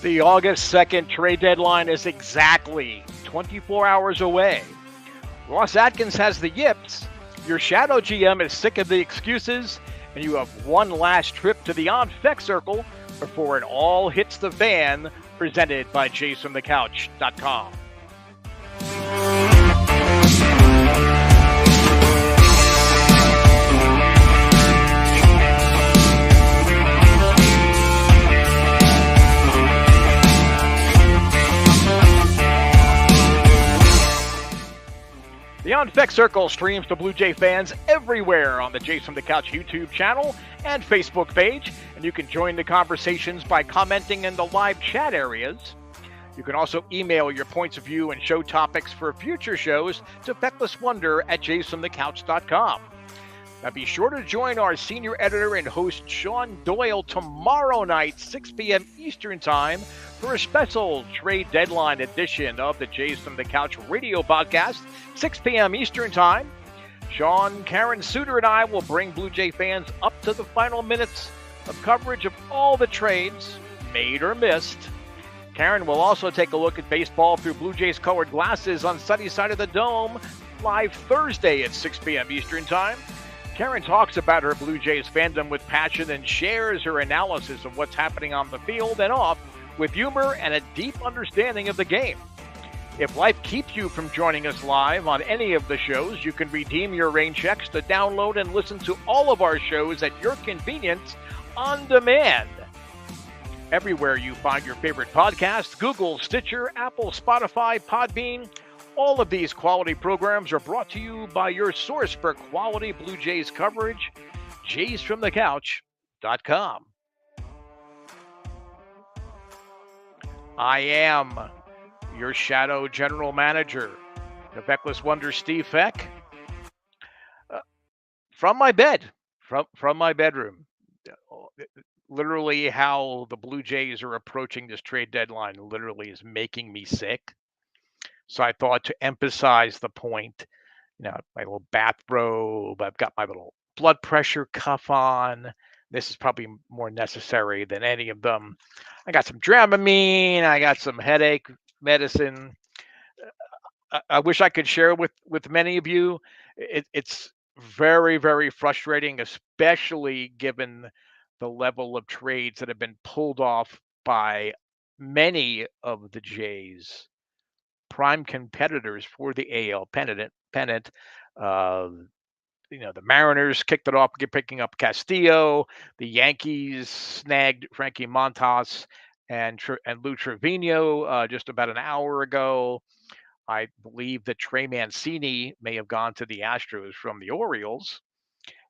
The August 2nd trade deadline is exactly 24 hours away. Ross Atkins has the yips. Your shadow GM is sick of the excuses, and you have one last trip to the On Fek Circle before it all hits the fan, presented by JaysFromTheCouch.com. The On Fek Circle streams to Blue Jay fans everywhere on the Jays from the Couch YouTube channel and Facebook page, and you can join the conversations by commenting in the live chat areas. You can also email your points of view and show topics for future shows to Fekless Wonder at JaysFromTheCouch.com. Now be sure to join our senior editor and host Shaun Doyle tomorrow night, 6 p.m. Eastern Time, for a special trade deadline edition of the Jays from the Couch radio podcast, 6 p.m. Eastern Time. Shaun, Karen Suter, and I will bring Blue Jay fans up to the final minutes of coverage of all the trades, made or missed. Karen will also take a look at baseball through Blue Jays colored glasses on Sunny Side of the Dome, live Thursday at 6 p.m. Eastern Time. Karen talks about her Blue Jays fandom with passion and shares her analysis of what's happening on the field and off with humor and a deep understanding of the game. If life keeps you from joining us live on any of the shows, you can redeem your rain checks to download and listen to all of our shows at your convenience on demand. Everywhere you find your favorite podcasts, Google, Stitcher, Apple, Spotify, Podbean, all of these quality programs are brought to you by your source for quality Blue Jays coverage, JaysFromTheCouch.com. I am your shadow general manager, the Fekless Wonder, Steve Fek, from my bed, from my bedroom. Literally, how the Blue Jays are approaching this trade deadline literally is making me sick. So I thought to emphasize the point, my little bathrobe, I've got my little blood pressure cuff on. This is probably more necessary than any of them. I got some Dramamine. I got some headache medicine. I wish I could share with many of you. It's very, very frustrating, especially given the level of trades that have been pulled off by many of the Jays' prime competitors for the AL pennant. The Mariners kicked it off, picking up Castillo. The Yankees snagged Frankie Montas and Lou Trevino just about an hour ago. I believe that Trey Mancini may have gone to the Astros from the Orioles.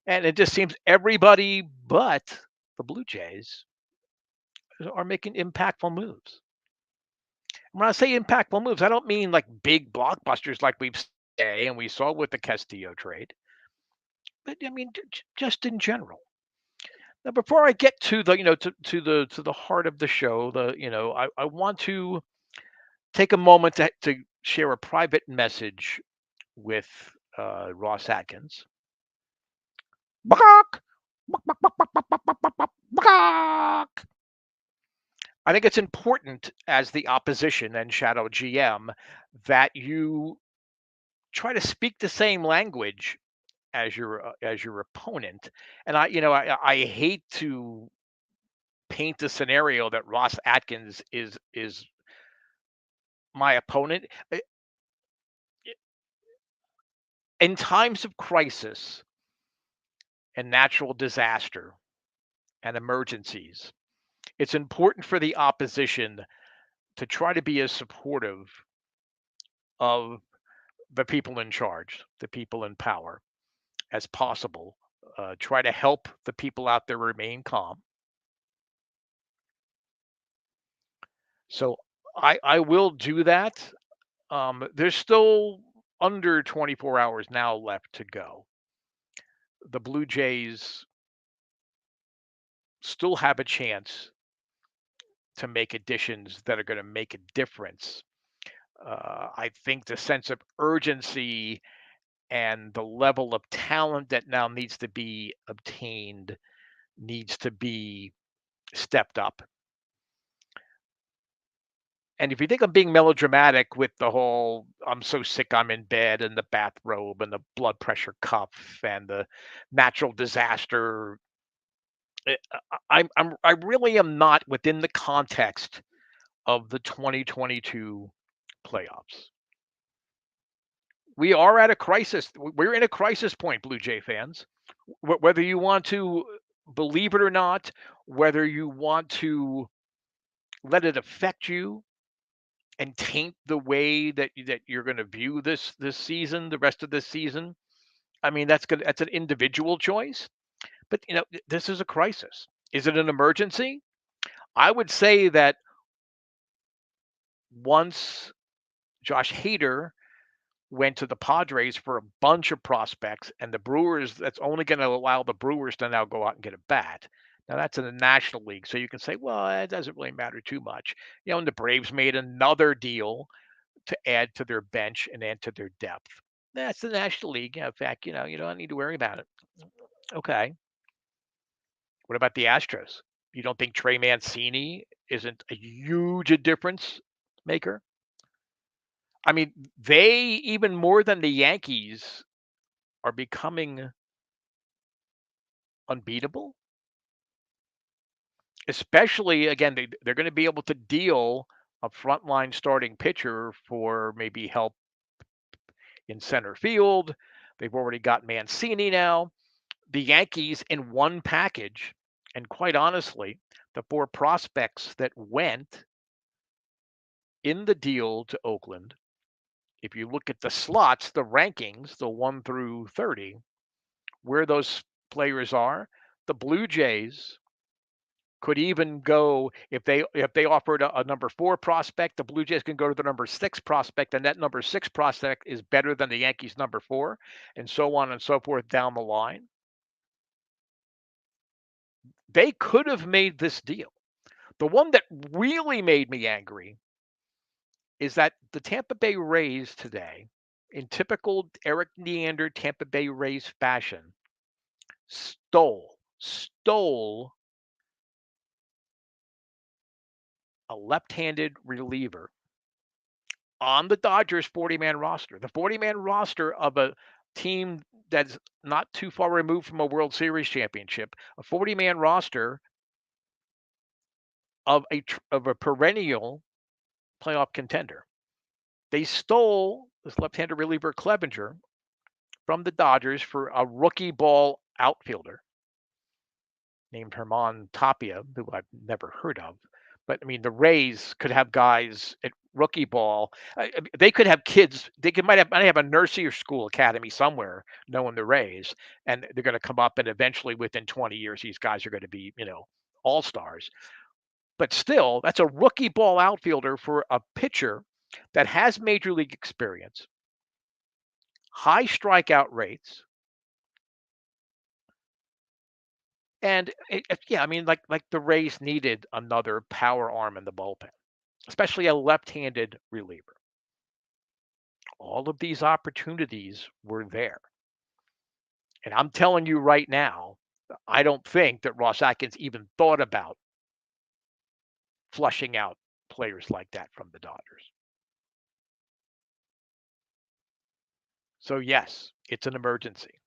And it just seems everybody but the Blue Jays are making impactful moves. When I say impactful moves, I don't mean like big blockbusters like we saw with the Castillo trade, but I mean just in general. Now, before I get to the to the heart of the show, I want to take a moment to share a private message with Ross Atkins. I think it's important as the opposition and shadow GM that you try to speak the same language as your opponent. And I hate to paint the scenario that Ross Atkins is my opponent. In times of crisis and natural disaster and emergencies, it's important for the opposition to try to be as supportive of the people in charge, the people in power, as possible. Try to help the people out there remain calm. So I will do that. There's still under 24 hours now left to go. The Blue Jays still have a chance to make additions that are going to make a difference. I think the sense of urgency and the level of talent that now needs to be obtained needs to be stepped up. And if you think I'm being melodramatic with the whole "I'm so sick I'm in bed" and the bathrobe and the blood pressure cuff and the natural disaster, I really am not within the context of the 2022 playoffs. We are at a crisis. We're in a crisis point, Blue Jay fans. Whether you want to believe it or not, whether you want to let it affect you and taint the way that you're going to view this season, the rest of this season. I mean, that's an individual choice. But this is a crisis. Is it an emergency? I would say that once Josh Hader went to the Padres for a bunch of prospects, and the Brewers, that's only going to allow the Brewers to now go out and get a bat. Now that's in the National League, so you can say, well, it doesn't really matter too much. And the Braves made another deal to add to their bench and add to their depth. That's the National League. In fact, you don't need to worry about it. Okay. What about the Astros? You don't think Trey Mancini isn't a huge a difference maker? I mean, they even more than the Yankees are becoming unbeatable. Especially again, they're going to be able to deal a frontline starting pitcher for maybe help in center field. They've already got Mancini now. The Yankees in one package, and quite honestly, the four prospects that went in the deal to Oakland, if you look at the slots, the rankings, the 1 through 30, where those players are, the Blue Jays could even go if they offered a number 4 prospect, the Blue Jays can go to the number 6 prospect, and that number 6 prospect is better than the Yankees number 4, and so on and so forth down the line. They could have made this deal. The one that really made me angry is that the Tampa Bay Rays today, in typical Eric Neander Tampa Bay Rays fashion, stole a left-handed reliever on the Dodgers 40-man roster. The 40-man roster of a team that's not too far removed from a World Series championship, a 40-man roster of a perennial playoff contender. They stole this left-handed reliever Clevenger from the Dodgers for a rookie ball outfielder named Herman Tapia, who I've never heard of. But I mean, the Rays could have guys at rookie ball. They could have kids. They might have a nursery or school academy somewhere knowing the Rays, and they're going to come up, and eventually, within 20 years, these guys are going to be, all stars. But still, that's a rookie ball outfielder for a pitcher that has major league experience, high strikeout rates, and yeah, I mean, like the Rays needed another power arm in the bullpen, especially a left-handed reliever. All of these opportunities were there, and I'm telling you right now, I don't think that Ross Atkins even thought about flushing out players like that from the Dodgers. So yes, it's an emergency.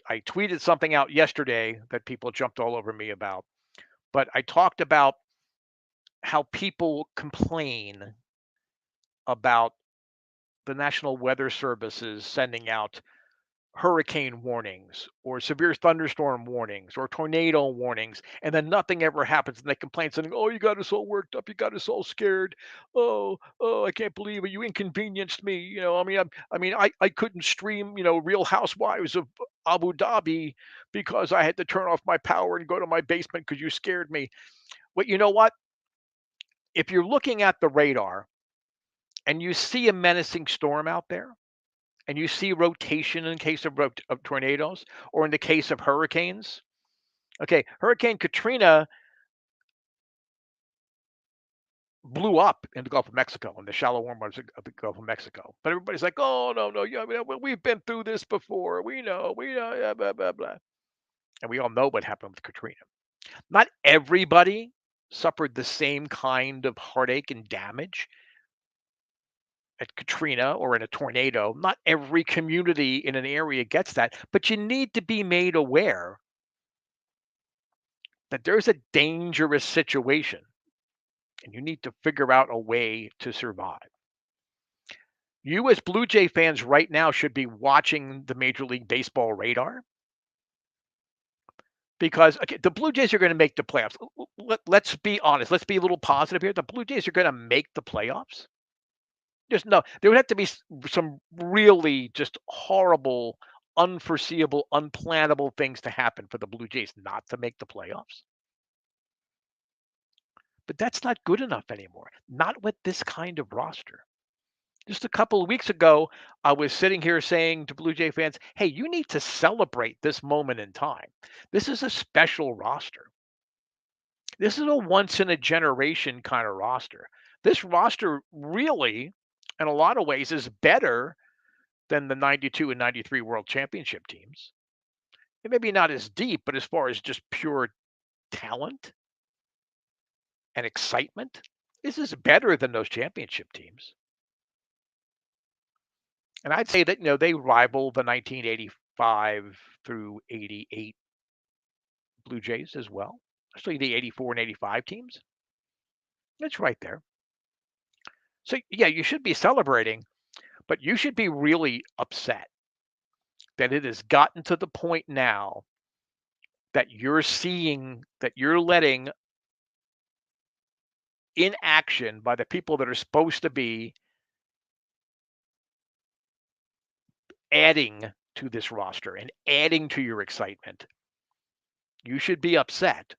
I tweeted something out yesterday that people jumped all over me about, but I talked about how people complain about the National Weather Services sending out hurricane warnings or severe thunderstorm warnings or tornado warnings, and then nothing ever happens. And they complain saying, "Oh, you got us all worked up. You got us all scared. Oh, I can't believe it. You inconvenienced me. I couldn't stream, Real Housewives of Abu Dhabi because I had to turn off my power and go to my basement because you scared me." Well, you know what? If you're looking at the radar and you see a menacing storm out there, and you see rotation in case of tornadoes or in the case of hurricanes. Okay, Hurricane Katrina blew up in the Gulf of Mexico, in the shallow warm waters of the Gulf of Mexico. But everybody's like, "Oh no, yeah, we've been through this before. We know, yeah, blah blah blah." And we all know what happened with Katrina. Not everybody suffered the same kind of heartache and damage at Katrina or in a tornado. Not every community in an area gets that, but you need to be made aware that there's a dangerous situation and you need to figure out a way to survive. You, as Blue Jay fans, right now should be watching the Major League Baseball radar because okay, the Blue Jays are going to make the playoffs. Let's be honest. Let's be a little positive here. The Blue Jays are going to make the playoffs. Just no, there would have to be some really just horrible, unforeseeable, unplannable things to happen for the Blue Jays not to make the playoffs. But that's not good enough anymore. Not with this kind of roster. Just a couple of weeks ago, I was sitting here saying to Blue Jay fans, hey, you need to celebrate this moment in time. This is a special roster. This is a once in a generation kind of roster. This roster really, in a lot of ways, is better than the 92 and 93 World Championship teams. It may be not as deep, but as far as just pure talent and excitement, this is better than those championship teams. And I'd say that, they rival the 1985 through 88 Blue Jays as well, especially the 84 and 85 teams. It's right there. So, yeah, you should be celebrating, but you should be really upset that it has gotten to the point now that you're letting inaction by the people that are supposed to be adding to this roster and adding to your excitement. You should be upset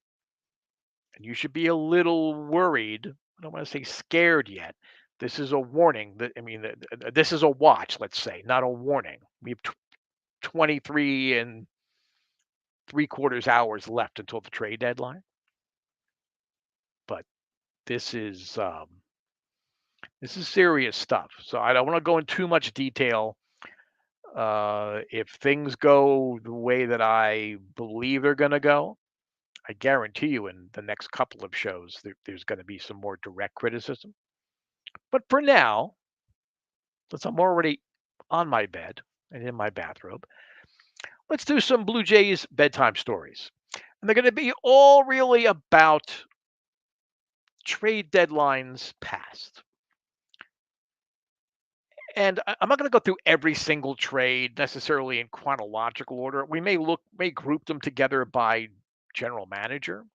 and you should be a little worried. I don't want to say scared yet. This is a warning. This is a watch, let's say, not a warning. We have 23 and three-quarters hours left until the trade deadline. But this is serious stuff. So I don't want to go in too much detail. If things go the way that I believe they're going to go, I guarantee you in the next couple of shows, there's going to be some more direct criticism. But for now, since I'm already on my bed and in my bathrobe, let's do some Blue Jays bedtime stories. And they're going to be all really about trade deadlines past. And I'm not going to go through every single trade necessarily in chronological order. We may group them together by general manager.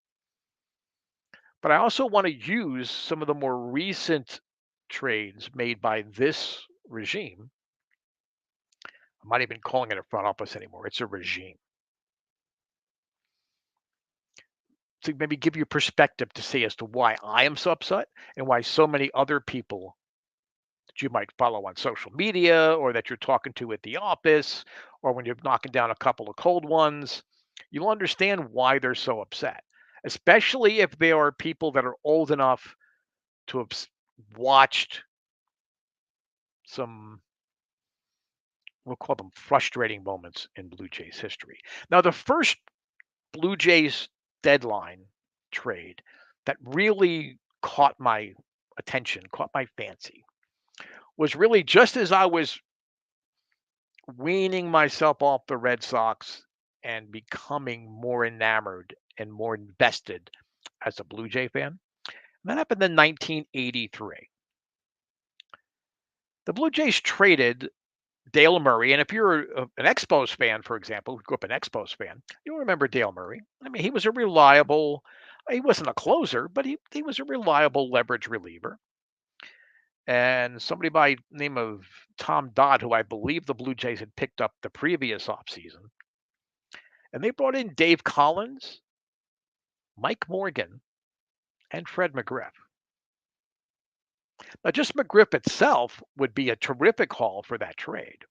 But I also want to use some of the more recent trades made by this regime. I'm not even calling it a front office anymore. It's a regime. To maybe give you perspective to see as to why I am so upset and why so many other people that you might follow on social media or that you're talking to at the office or when you're knocking down a couple of cold ones, you'll understand why they're so upset, especially if they are people that are old enough to have watched some, we'll call them frustrating moments in Blue Jays history. Now, the first Blue Jays deadline trade that really caught my attention, caught my fancy, was really just as I was weaning myself off the Red Sox and becoming more enamored and more invested as a Blue Jay fan. And that happened in 1983. The Blue Jays traded Dale Murray, and if you're an Expos fan, for example, who grew up an Expos fan, you'll remember Dale Murray. I mean, he was a reliable, he wasn't a closer, but he was a reliable leverage reliever. And somebody by the name of Tom Dodd, who I believe the Blue Jays had picked up the previous offseason. And they brought in Dave Collins, Mike Morgan, and Fred McGriff. Now, just McGriff itself would be a terrific haul for that trade.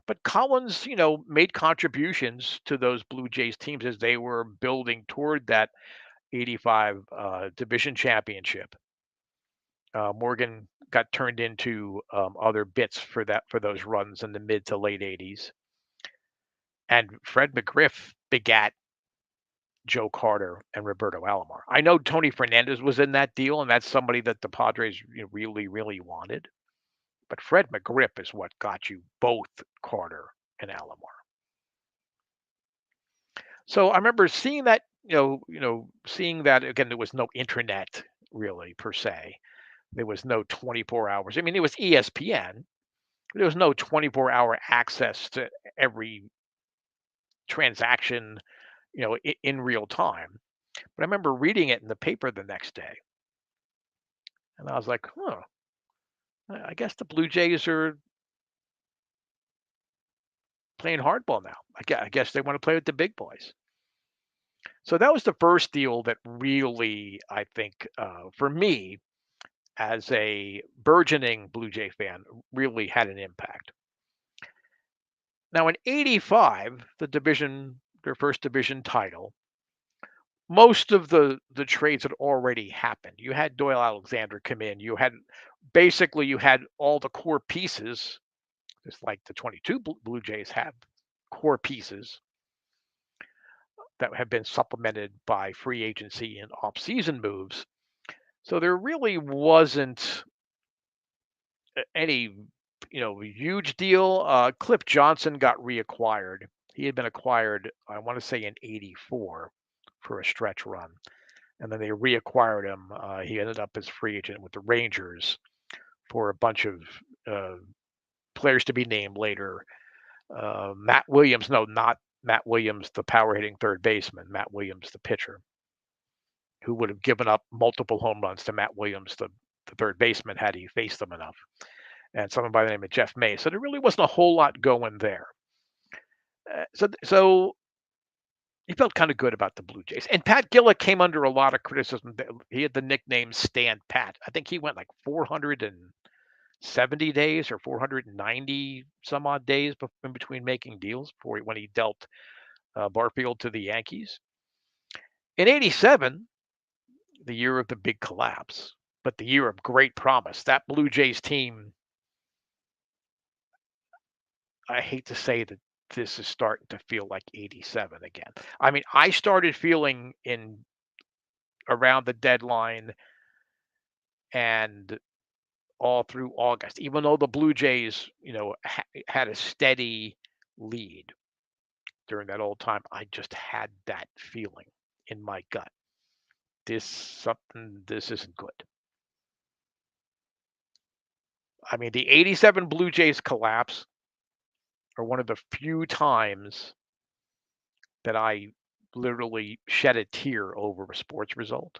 But Collins, made contributions to those Blue Jays teams as they were building toward that 85 division championship. Morgan got turned into other bits for those runs in the mid to late 80s. And Fred McGriff begat Joe Carter and Roberto Alomar. I know Tony Fernandez was in that deal, and that's somebody that the Padres really, really wanted. But Fred McGriff is what got you both Carter and Alomar. So I remember seeing that, seeing that again. There was no internet really per se. There was no 24 hours. I mean, it was ESPN. There was no 24-hour access to every transaction, in real time. But I remember reading it in the paper the next day, and I was like, huh, I guess the Blue Jays are playing hardball now. I guess they want to play with the big boys. So that was the first deal that really, I think, for me, as a burgeoning Blue Jay fan, really had an impact. Now in '85, their first division title, most of the trades had already happened. You had Doyle Alexander come in. You had all the core pieces, just like the 22 Blue Jays have core pieces that have been supplemented by free agency and off-season moves. So there really wasn't any, huge deal. Cliff Johnson got reacquired. He had been acquired, I want to say, in '84 for a stretch run, and then they reacquired him. He ended up as free agent with the Rangers for a bunch of uh, players to be named later. Matt Williams, no, not Matt Williams, the power hitting third baseman. Matt Williams, the pitcher, who would have given up multiple home runs to Matt Williams, the third baseman, had he faced them enough. And someone by the name of Jeff May. So there really wasn't a whole lot going there. So he felt kind of good about the Blue Jays. And Pat Gillick came under a lot of criticism. He had the nickname Stand Pat. I think he went like 470 days or 490 some odd days in between making deals when he dealt Barfield to the Yankees. In '87, the year of the big collapse, but the year of great promise, that Blue Jays team, I hate to say that this is starting to feel like '87 again. I mean, I started feeling in around the deadline and all through August, even though the Blue Jays, had a steady lead during that whole time, I just had that feeling in my gut. This isn't good. I mean, the '87 Blue Jays collapse are one of the few times that I literally shed a tear over a sports result.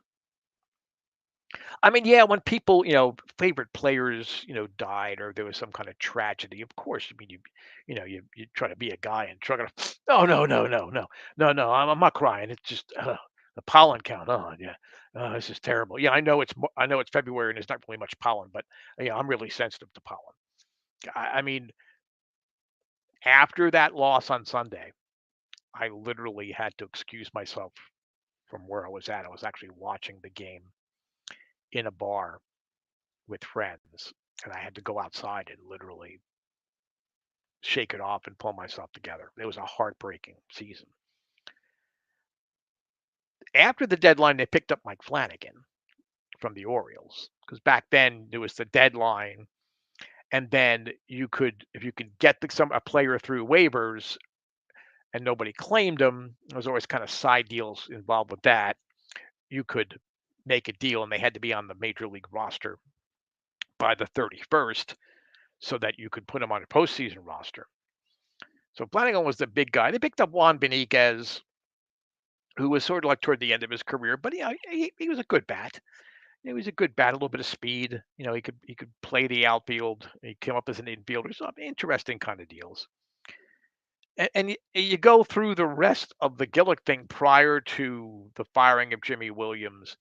I mean, yeah, when people, favorite players, died or there was some kind of tragedy, of course, I mean, you try to be a guy and try to, oh, no, no, no, no, no, no, I'm not crying. It's just the pollen count. Oh, yeah. This is terrible. Yeah, I know it's February and there's not really much pollen, but yeah, I'm really sensitive to pollen. I mean, after that loss on Sunday, I literally had to excuse myself from where I was at. I was actually watching the game in a bar with friends, and I had to go outside and literally shake it off and pull myself together. It was a heartbreaking season. After the deadline, they picked up Mike Flanagan from the Orioles because back then there was the deadline, and then if you could get a player through waivers and nobody claimed him, there was always kind of side deals involved with that. You could make a deal, and they had to be on the major league roster by the 31st so that you could put him on a postseason roster. So Flanagan was the big guy. They picked up Juan Beniquez, who was sort of like toward the end of his career, but yeah, he was a good bat. He was a good bat, a little bit of speed. He could play the outfield. He came up as an infielder. So interesting kind of deals. And you go through the rest of the Gillick thing prior to the firing of Jimmy Williams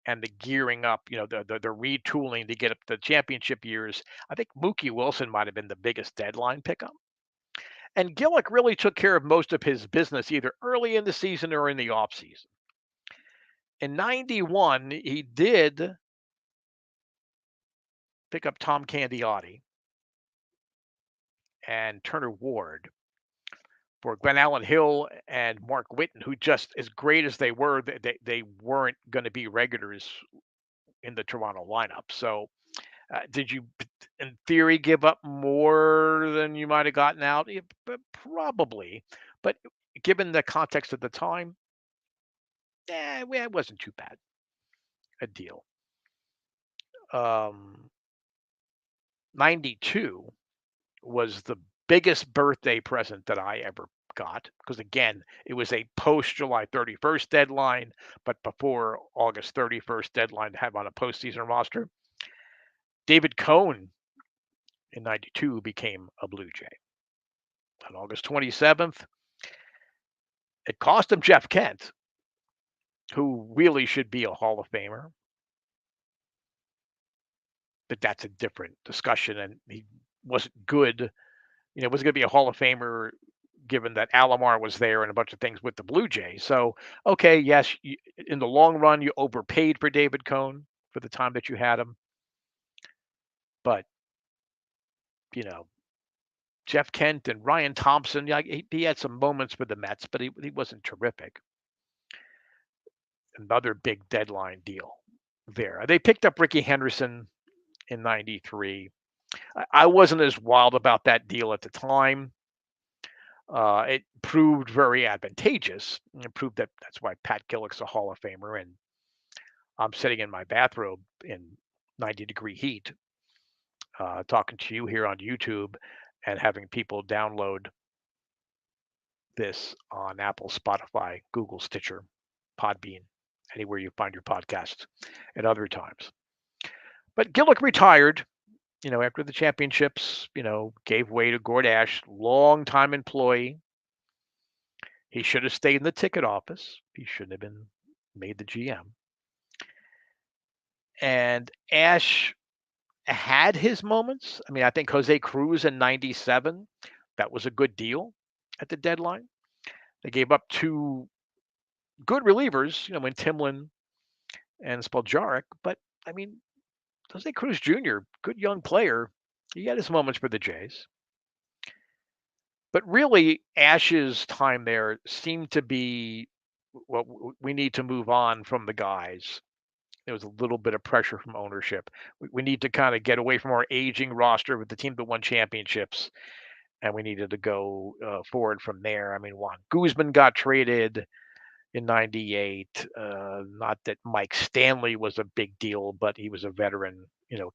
and the gearing up, the retooling to get up the championship years. I think Mookie Wilson might have been the biggest deadline pickup. And Gillick really took care of most of his business either early in the season or in the offseason. In '91, he did pick up Tom Candiotti and Turner Ward, for Glenn Allen Hill and Mark Whitten, who just as great as they were, they weren't going to be regulars in the Toronto lineup. So, did you, in theory, give up more than you might have gotten out? Yeah, probably, but given the context of the time, well, it wasn't too bad a deal. 92 was the biggest birthday present that I ever got because again, it was a post July 31st deadline, but before August 31st deadline to have on a postseason roster. David Cohn in 92 became a Blue Jay. On August 27th, it cost him Jeff Kent, who really should be a Hall of Famer. But that's a different discussion, and he wasn't good. Wasn't going to be a Hall of Famer given that Alomar was there and a bunch of things with the Blue Jays. So, okay, yes, in the long run, you overpaid for David Cohn for the time that you had him. But, Jeff Kent and Ryan Thompson, yeah, he had some moments for the Mets, but he wasn't terrific. Another big deadline deal there. They picked up Ricky Henderson in 93. I wasn't as wild about that deal at the time. It proved very advantageous. It proved that's why Pat Gillick's a Hall of Famer, and I'm sitting in my bathrobe in 90-degree heat, talking to you here on YouTube, and having people download this on Apple, Spotify, Google, Stitcher, Podbean, anywhere you find your podcasts, at other times. But Gillick retired. After the championships, gave way to Gord Ash, longtime employee. He should have stayed in the ticket office. He shouldn't have been made the GM. And Ash had his moments. I mean, I think Jose Cruz in 97, that was a good deal at the deadline. They gave up two good relievers, in Timlin and Spoljarek. But, I mean, Jose Cruz Jr., good young player. He had his moments for the Jays. But really, Ash's time there seemed to be we need to move on from the guys. There was a little bit of pressure from ownership. We need to kind of get away from our aging roster with the team that won championships, and we needed to go forward from there. I mean, Juan Guzman got traded in 98. Not that Mike Stanley was a big deal, but he was a veteran,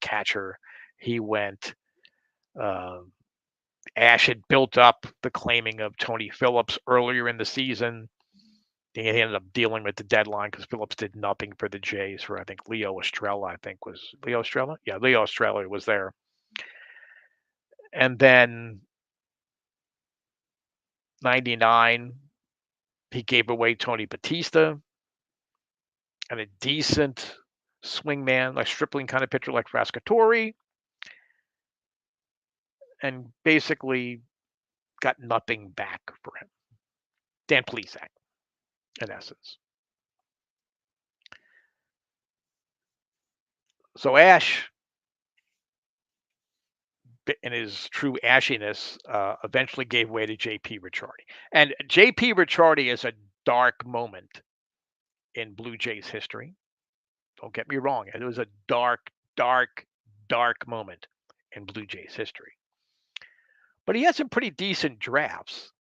catcher. He went. Ash had built up the claiming of Tony Phillips earlier in the season. He ended up dealing with the deadline because Phillips did nothing for the Jays for, I think, Leo Estrella, was Leo Estrella? Yeah, Leo Estrella was there. And then 99, he gave away Tony Batista and a decent swingman, like stripling kind of pitcher like Frascatori, and basically got nothing back for him. Dan Plesac, in essence. So Ash, in his true ashiness, eventually gave way to J.P. Ricciardi. And J.P. Ricciardi is a dark moment in Blue Jays history. Don't get me wrong. It was a dark, dark, dark moment in Blue Jays history. But he had some pretty decent drafts.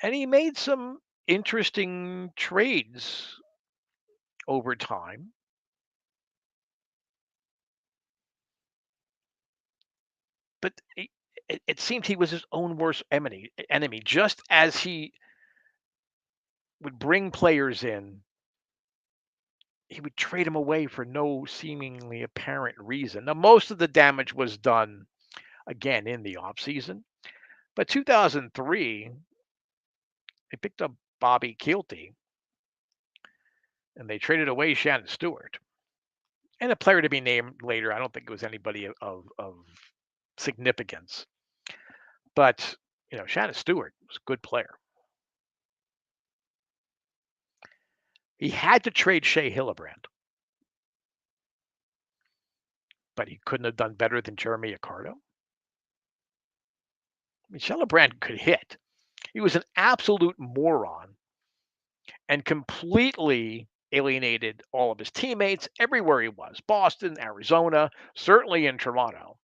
And he made some interesting trades over time. But it seemed he was his own worst enemy, just as he would bring players in, he would trade them away for no seemingly apparent reason. Now, most of the damage was done, again, in the offseason. But 2003, they picked up Bobby Kielty, and they traded away Shannon Stewart. And a player to be named later. I don't think it was anybody of significance. But, Shannon Stewart was a good player. He had to trade Shea Hildebrand. But he couldn't have done better than Jeremy Accardo. I mean, Hildebrand could hit. He was an absolute moron and completely alienated all of his teammates everywhere he was. Boston, Arizona, certainly in Toronto.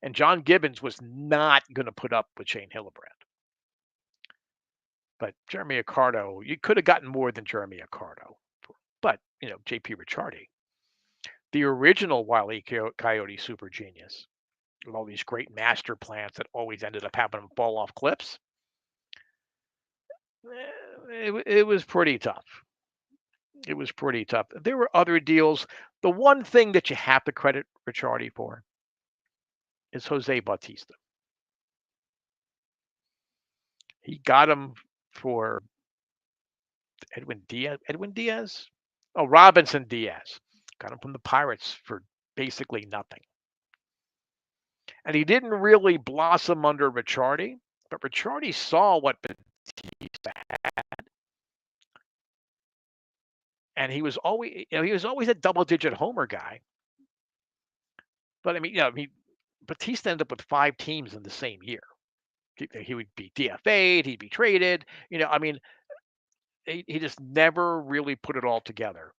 And John Gibbons was not going to put up with Shane Hildebrand. But Jeremy Accardo, you could have gotten more than Jeremy Accardo. But, JP Ricciardi, the original Wile E. Coyote super genius, with all these great master plans that always ended up having him fall off cliffs. It was pretty tough. It was pretty tough. There were other deals. The one thing that you have to credit Ricciardi for is Jose Bautista. He got him for Edwin Diaz? Oh, Robinson Diaz. Got him from the Pirates for basically nothing. And he didn't really blossom under Ricciardi, but Ricciardi saw what Batista had. And he was always, a double-digit homer guy. But Batista ended up with 5 teams in the same year. He would be DFA'd, he'd be traded. He just never really put it all together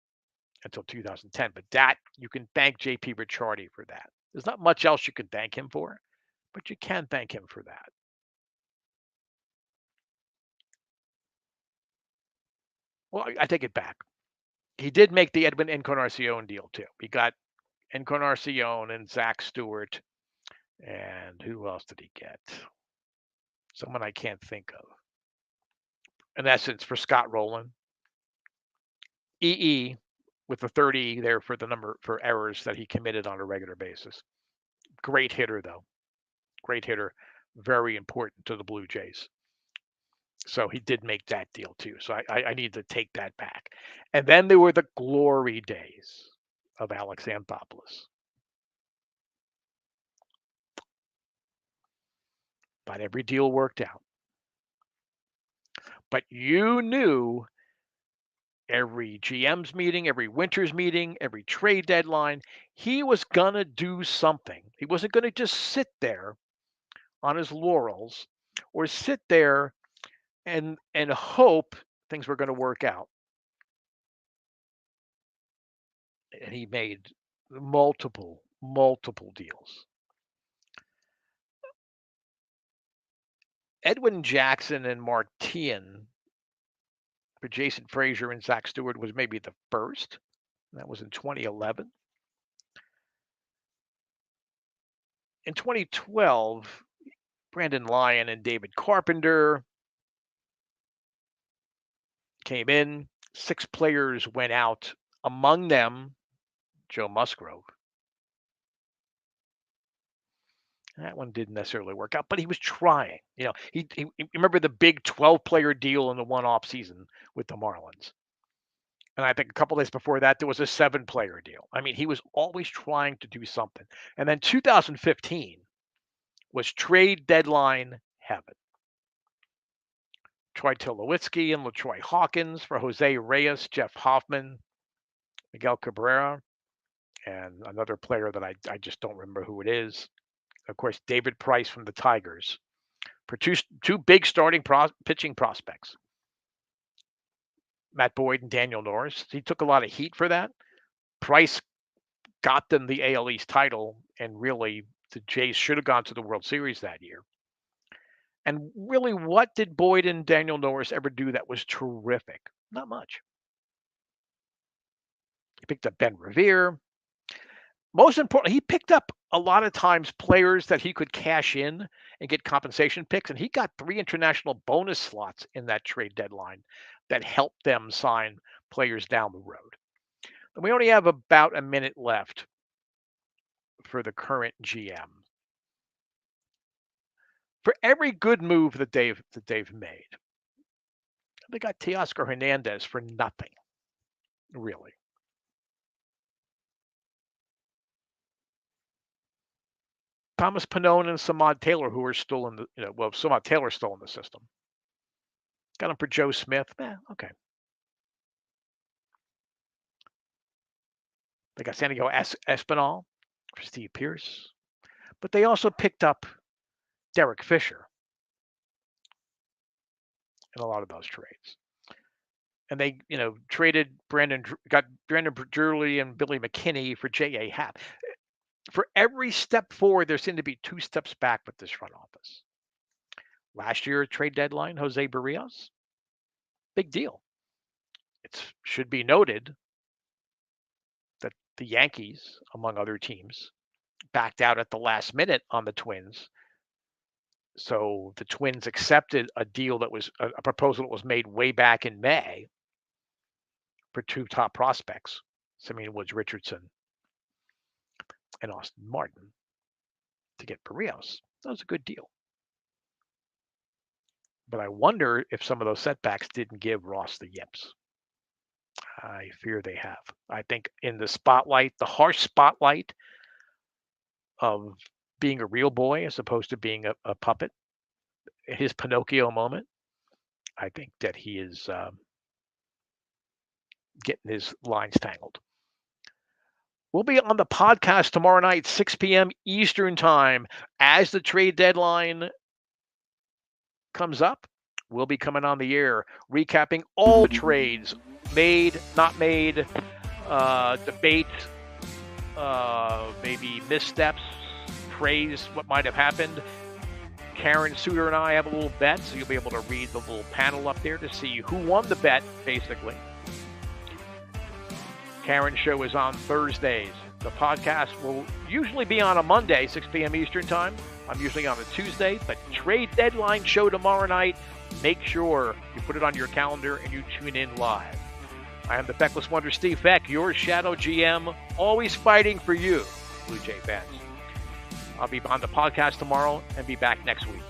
until 2010. But that, you can thank JP Ricciardi for that. There's not much else you can thank him for, but you can thank him for that. Well, I take it back. He did make the Edwin Encarnacion deal too. He got Encarnacion and Zach Stewart, and who else did he get? Someone I can't think of. In essence, for Scott Rowland, EE with the 30 there for the number for errors that he committed on a regular basis. Great hitter though. Great hitter, very important to the Blue Jays. So he did make that deal too. So I need to take that back. And then there were the glory days of Alex Anthopoulos. Not every deal worked out. But you knew every GM's meeting, every winter's meeting, every trade deadline, he was going to do something. He wasn't going to just sit there on his laurels or sit there and hope things were going to work out. And he made multiple deals. Edwin Jackson and Martian for Jason Frazier and Zach Stewart was maybe the first. That was in 2011. In 2012, Brandon Lyon and David Carpenter came in. 6 players went out, among them Joe Musgrove. That one didn't necessarily work out, but he was trying. He remember the big 12-player deal in the one off season with the Marlins. And I think a couple days before that, there was a 7-player deal. I mean, he was always trying to do something. And then 2015 was trade deadline heaven. Troy Tulowitzki and LaTroy Hawkins for Jose Reyes, Jeff Hoffman, Miguel Cabrera, and another player that I just don't remember who it is. Of course, David Price from the Tigers for two big starting pitching prospects, Matt Boyd and Daniel Norris. He took a lot of heat for that. Price got them the AL East title, and really the Jays should have gone to the World Series that year. And really, what did Boyd and Daniel Norris ever do that was terrific? Not much. He picked up Ben Revere. Most importantly, he picked up a lot of times players that he could cash in and get compensation picks, and he got 3 international bonus slots in that trade deadline that helped them sign players down the road. And we only have about a minute left for the current GM. For every good move that they've made, they got Teoscar Hernandez for nothing, really. Thomas Pannone and Samad Taylor, who are still in the, Samad Taylor's still in the system. Got him for Joe Smith. Okay. They got San Diego Espinal for Steve Pearce. But they also picked up Derek Fisher. in a lot of those trades. And they, got Brandon Drury and Billy McKinney for J.A. Happ. For every step forward, there seem to be 2 steps back with this front office. Last year, trade deadline, Jose Barrios, big deal. It should be noted that the Yankees, among other teams, backed out at the last minute on the Twins. So the Twins accepted a deal that was a proposal that was made way back in May for 2 top prospects, Simeon Woods Richardson and Austin Martin, to get Barrios. That was a good deal. But I wonder if some of those setbacks didn't give Ross the yips. I fear they have. I think in the spotlight, the harsh spotlight of being a real boy as opposed to being a puppet, his Pinocchio moment, I think that he is getting his lines tangled. We'll be on the podcast tomorrow night, 6 p.m. Eastern time. As the trade deadline comes up, we'll be coming on the air, recapping all the trades, made, not made, debate, maybe missteps, praise what might have happened. Karen Suter and I have a little bet, so you'll be able to read the little panel up there to see who won the bet, basically. Karen's show is on Thursdays. The podcast will usually be on a Monday, 6 p.m. Eastern time. I'm usually on a Tuesday, but trade deadline show tomorrow night. Make sure you put it on your calendar and you tune in live. I am the Fekless Wonder, Steve Fek, your Shadow GM, always fighting for you, Blue Jay fans. I'll be on the podcast tomorrow and be back next week.